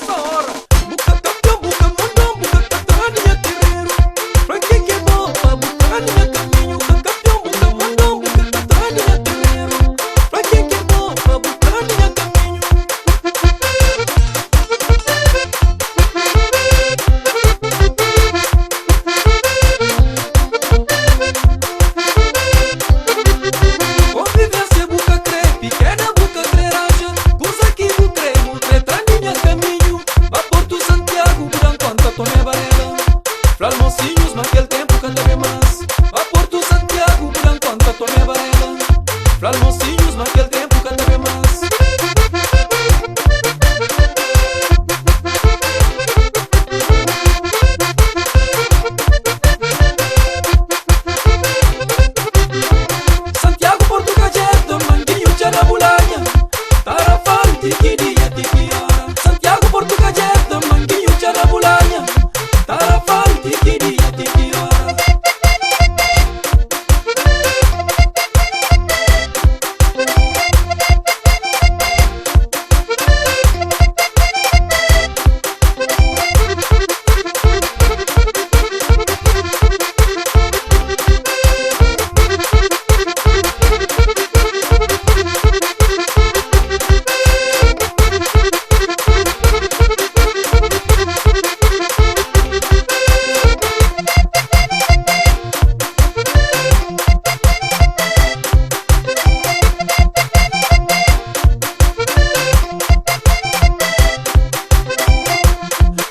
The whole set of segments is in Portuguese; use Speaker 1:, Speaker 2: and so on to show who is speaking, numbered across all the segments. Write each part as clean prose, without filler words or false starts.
Speaker 1: nessa hora. Buca tapão, buca mandão, buca cataninha terreiro. Pra quem que é bom, pra bucaninha caminho. Buca tapão, buca mandão, buca cataninha terreiro. Pra quem que é bom, pra bucaninha caminho. Convivência buca crê, pequena buca creraja. Coisa que bucremo, tretaninha caminho. Va Porto Santiago, gran quanta Tomé Varela. Fral mocinhos, naquele tempo canta bem mais. Va Porto Santiago, gran quanta Tomé Varela. Fral mocinhos, naquele tempo canta bem mais. Santiago, Porto Gajeta, Manguinho, Tcharabulanha. Tarafal, Tiquidia, Tiquiara. Santiago, Porto Gajeta, Manguinho, Tcharabulanha. Tarafal, Tiquidia, Tiquiara.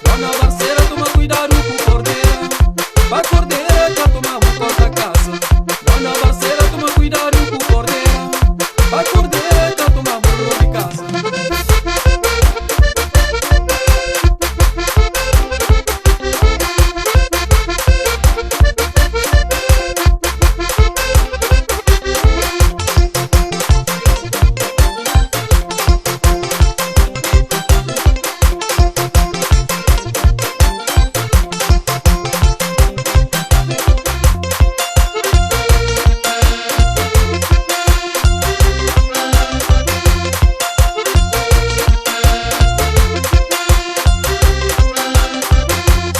Speaker 1: Dona Barceira, toma cuidado com cordeira. Vai cordeira, já toma um corta casa. Dona Barceira, toma cuidado com cordeira. Vai cordeira, já toma um burro de casa.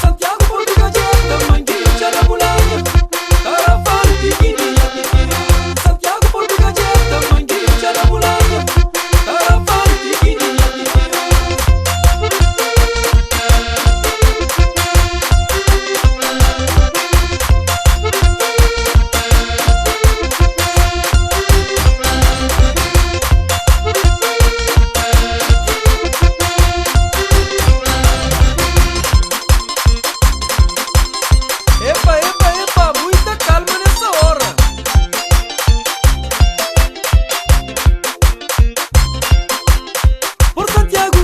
Speaker 1: Santiago, Porto Gajeta, Manguinho, Tcharabulanha. Tarafal, Tiquidia, Tiquiara. Santiago, Porto Gajeta, Manguinho, Tcharabulanha. Tarafal, Tiquidia, Tiquiara. Epa, epa, epa, muita calma nessa hora. Por Santiago,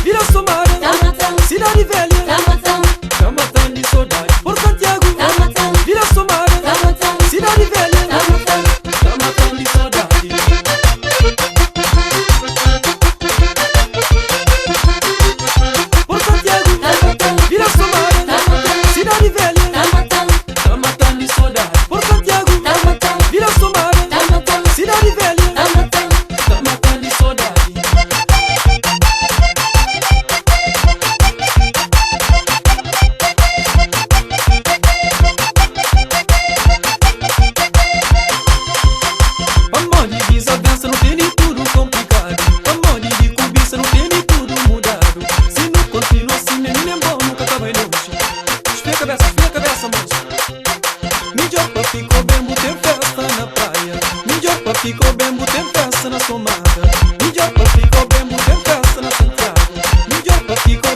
Speaker 1: Vila Somada, Cidade Velha, Tamatã de saudade. Por Santiago, Vila Somada, Cidade Velha, Tamatã de saudade. Por Santiago, Vila Somada, Cidade Velha, Tamatã de saudade. Por Santiago, Vila Somada, Cidade Velha, Tamatã de saudade. Amor de desavença não tem nem tudo complicado. Amor de cobiça não tem nem tudo mudado. Se não continua assim, menino é bom, nunca tá mais longe. Esfria a cabeça, moço. Midiopa ficou bem, tem festa na praia. Midiopa ficou bem, tem festa na Somada. Midiopa ficou bem, tem festa na Santiago. Midiopa ficou